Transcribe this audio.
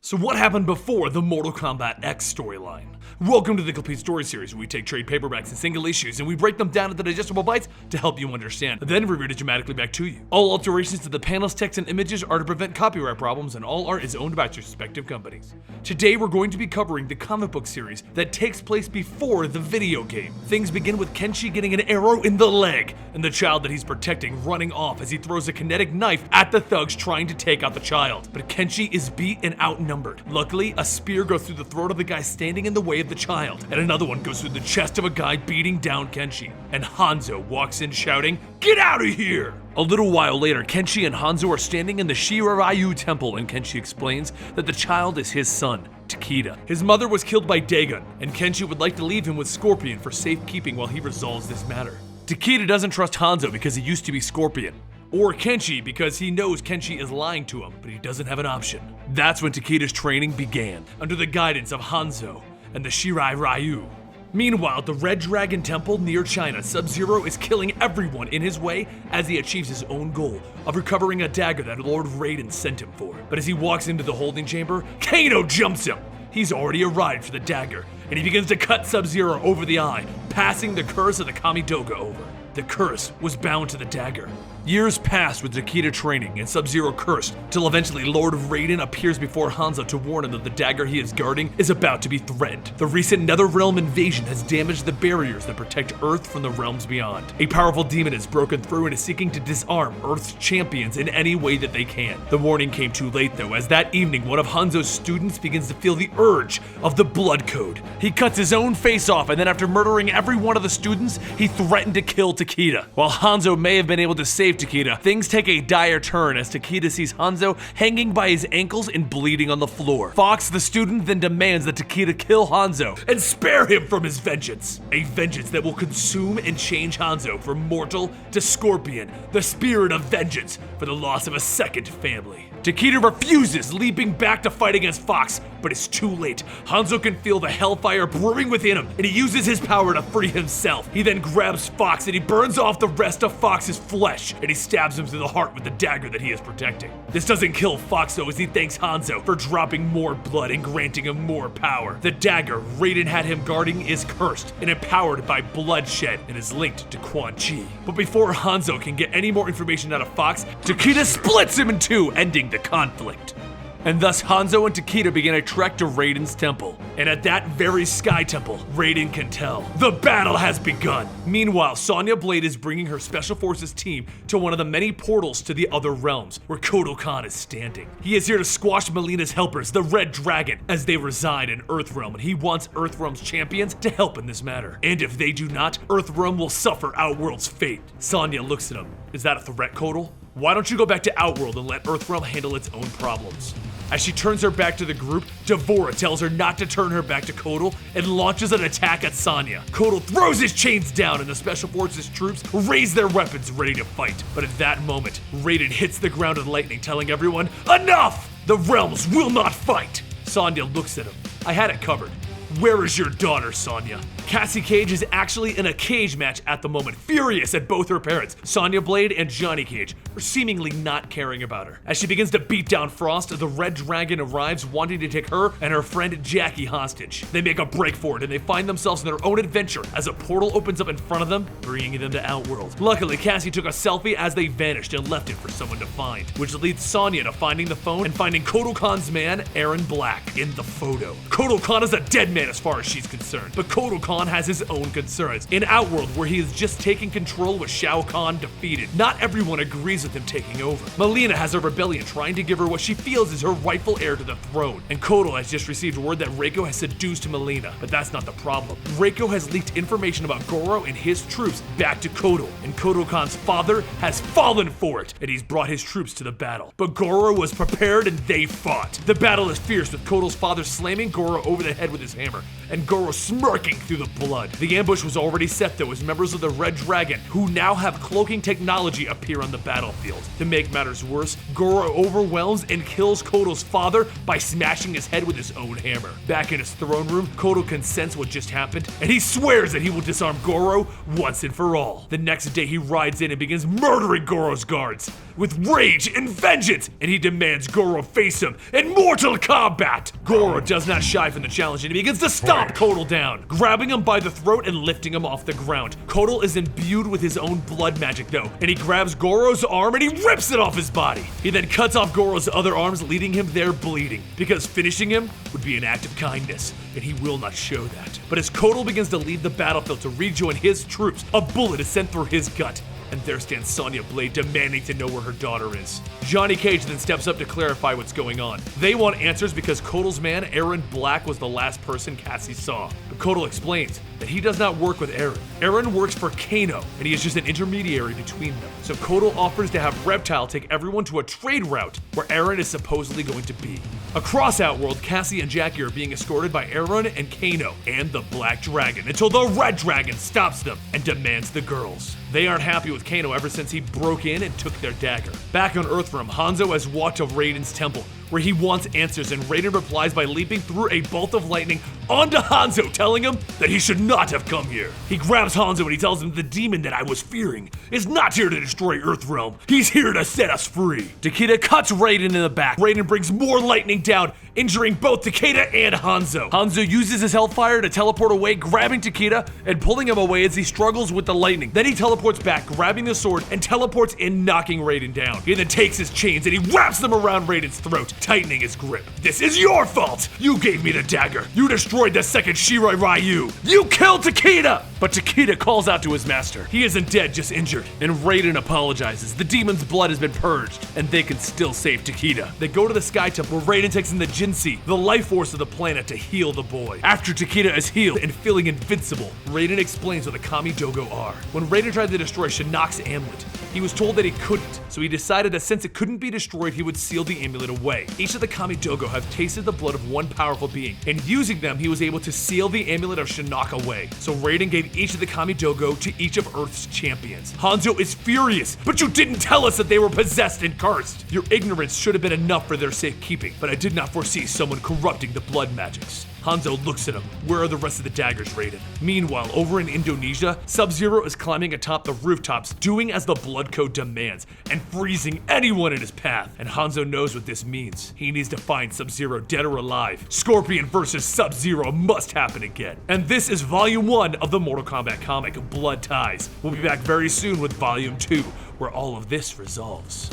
So what happened before the Mortal Kombat X storyline? Welcome to the Complete Story Series, where we take trade paperbacks and single issues and we break them down into digestible bites to help you understand, then reread it dramatically back to you. All alterations to the panels, text, and images are to prevent copyright problems, and all art is owned by its respective companies. Today we're going to be covering the comic book series that takes place before the video game. Things begin with Kenshi getting an arrow in the leg, and the child that he's protecting running off as he throws a kinetic knife at the thugs trying to take out the child. But Kenshi is beat and outnumbered. Luckily, a spear goes through the throat of the guy standing in the way of the child, and another one goes through the chest of a guy beating down Kenshi. And Hanzo walks in shouting, "Get out of here!" A little while later, Kenshi and Hanzo are standing in the Shiraryu temple, and Kenshi explains that the child is his son, Takeda. His mother was killed by Dagon, and Kenshi would like to leave him with Scorpion for safekeeping while he resolves this matter. Takeda doesn't trust Hanzo because he used to be Scorpion, or Kenshi because he knows Kenshi is lying to him, but he doesn't have an option. That's when Takeda's training began, under the guidance of Hanzo and the Shiraryu. Meanwhile, the Red Dragon Temple near China, Sub-Zero is killing everyone in his way as he achieves his own goal of recovering a dagger that Lord Raiden sent him for. But as he walks into the holding chamber, Kano jumps him. He's already arrived for the dagger, and he begins to cut Sub-Zero over the eye, passing the curse of the Kamidoga over. The curse was bound to the dagger. Years passed with Takeda training and Sub-Zero cursed, till eventually Lord Raiden appears before Hanzo to warn him that the dagger he is guarding is about to be threatened. The recent Netherrealm invasion has damaged the barriers that protect Earth from the realms beyond. A powerful demon has broken through and is seeking to disarm Earth's champions in any way that they can. The warning came too late though, as that evening one of Hanzo's students begins to feel the urge of the blood code. He cuts his own face off, and then after murdering every one of the students, he threatened to kill Takeda. While Hanzo may have been able to save Takeda, things take a dire turn as Takeda sees Hanzo hanging by his ankles and bleeding on the floor. Fox, the student, then demands that Takeda kill Hanzo and spare him from his vengeance. A vengeance that will consume and change Hanzo from mortal to Scorpion, the spirit of vengeance for the loss of a second family. Takeda refuses, leaping back to fight against Fox, but it's too late. Hanzo can feel the hellfire brewing within him, and he uses his power to free himself. He then grabs Fox and he burns off the rest of Fox's flesh, and he stabs him through the heart with the dagger that he is protecting. This doesn't kill Fox though, as he thanks Hanzo for dropping more blood and granting him more power. The dagger Raiden had him guarding is cursed and empowered by bloodshed and is linked to Quan Chi. But before Hanzo can get any more information out of Fox, Takeda splits him in two, ending the conflict. And thus Hanzo and Takeda begin a trek to Raiden's temple. And at that very Sky Temple, Raiden can tell the battle has begun. Meanwhile, Sonya Blade is bringing her Special Forces team to one of the many portals to the other realms, where Kotal Khan is standing. He is here to squash Melina's helpers, the Red Dragon, as they reside in Earthrealm, and he wants Earthrealm's champions to help in this matter. And if they do not, Earthrealm will suffer Outworld's fate. Sonya looks at him. Is that a threat, Kotal? Why don't you go back to Outworld and let Earthrealm handle its own problems? As she turns her back to the group, Devora tells her not to turn her back to Kotal and launches an attack at Sonya. Kotal throws his chains down and the Special Forces troops raise their weapons ready to fight. But at that moment, Raiden hits the ground with lightning, telling everyone, "Enough! The realms will not fight!" Sonya looks at him. "I had it covered. Where is your daughter, Sonya?" Cassie Cage is actually in a cage match at the moment, furious at both her parents, Sonya Blade and Johnny Cage, for seemingly not caring about her. As she begins to beat down Frost, the Red Dragon arrives, wanting to take her and her friend Jackie hostage. They make a break for it, and they find themselves in their own adventure as a portal opens up in front of them, bringing them to Outworld. Luckily, Cassie took a selfie as they vanished and left it for someone to find, which leads Sonya to finding the phone and finding Kotal Khan's man, Aaron Black, in the photo. Kotal Khan is a dead man as far as she's concerned, but Kotal Khan has his own concerns. In Outworld, where he is just taking control with Shao Kahn defeated, not everyone agrees with him taking over. Melina has a rebellion trying to give her what she feels is her rightful heir to the throne, and Kotal has just received word that Reiko has seduced Melina, but that's not the problem. Reiko has leaked information about Goro and his troops back to Kotal, and Kotal Khan's father has fallen for it, and he's brought his troops to the battle. But Goro was prepared and they fought. The battle is fierce, with Kotal's father slamming Goro over the head with his hammer. hammer, and Goro smirking through the blood. The ambush was already set though as members of the Red Dragon, who now have cloaking technology, appear on the battlefield. To make matters worse, Goro overwhelms and kills Koto's father by smashing his head with his own hammer. Back in his throne room, Koto can sense what just happened, and he swears that he will disarm Goro once and for all. The next day he rides in and begins murdering Goro's guards with rage and vengeance, and he demands Goro face him in Mortal Kombat. Goro does not shy from the challenge and he begins to stomp Kotal down, grabbing him by the throat and lifting him off the ground. Kotal is imbued with his own blood magic though, and he grabs Goro's arm and he rips it off his body. He then cuts off Goro's other arms, leaving him there bleeding, because finishing him would be an act of kindness, and he will not show that. But as Kotal begins to leave the battlefield to rejoin his troops, a bullet is sent through his gut. And there stands Sonya Blade demanding to know where her daughter is. Johnny Cage then steps up to clarify what's going on. They want answers because Kotal's man, Aaron Black, was the last person Cassie saw. But Kotal explains that he does not work with Aaron. Aaron works for Kano, and he is just an intermediary between them. So Kotal offers to have Reptile take everyone to a trade route where Aaron is supposedly going to be. Across Outworld, Cassie and Jackie are being escorted by Aaron and Kano and the Black Dragon until the Red Dragon stops them and demands the girls. They aren't happy with Kano ever since he broke in and took their dagger. Back on Earthrealm, Hanzo has walked to Raiden's temple, where he wants answers, and Raiden replies by leaping through a bolt of lightning onto Hanzo, telling him that he should not have come here. He grabs Hanzo and he tells him the demon that I was fearing is not here to destroy Earthrealm. He's here to set us free. Takeda cuts Raiden in the back. Raiden brings more lightning down, injuring both Takeda and Hanzo. Hanzo uses his Hellfire to teleport away, grabbing Takeda and pulling him away as he struggles with the lightning. Then he teleports back, grabbing the sword, and teleports in, knocking Raiden down. He then takes his chains and he wraps them around Raiden's throat, tightening his grip. This is your fault! You gave me the dagger. You destroyed the second Shirai Ryu. You killed Takeda! But Takeda calls out to his master. He isn't dead, just injured. And Raiden apologizes. The demon's blood has been purged, and they can still save Takeda. They go to the Sky Temple where Raiden takes in the Jinsei, the life force of the planet, to heal the boy. After Takeda is healed and feeling invincible, Raiden explains what the Kami Dogo are. When Raiden tried to destroy Shinnok's amulet, he was told that he couldn't, so he decided that since it couldn't be destroyed, he would seal the amulet away. Each of the Kami Dogo have tasted the blood of one powerful being, and using them, he was able to seal the amulet of Shinnok away. So Raiden gave each of the Kami Dogo to each of Earth's champions. Hanzo is furious, but you didn't tell us that they were possessed and cursed. Your ignorance should have been enough for their safekeeping, but I did not foresee someone corrupting the blood magics. Hanzo looks at him. Where are the rest of the daggers, Raiden? Meanwhile, over in Indonesia, Sub-Zero is climbing atop the rooftops, doing as the blood code demands, and freezing anyone in his path. And Hanzo knows what this means. He needs to find Sub-Zero dead or alive. Scorpion versus Sub-Zero must happen again. And this is Volume 1 of the Mortal Kombat comic, Blood Ties. We'll be back very soon with Volume 2, where all of this resolves.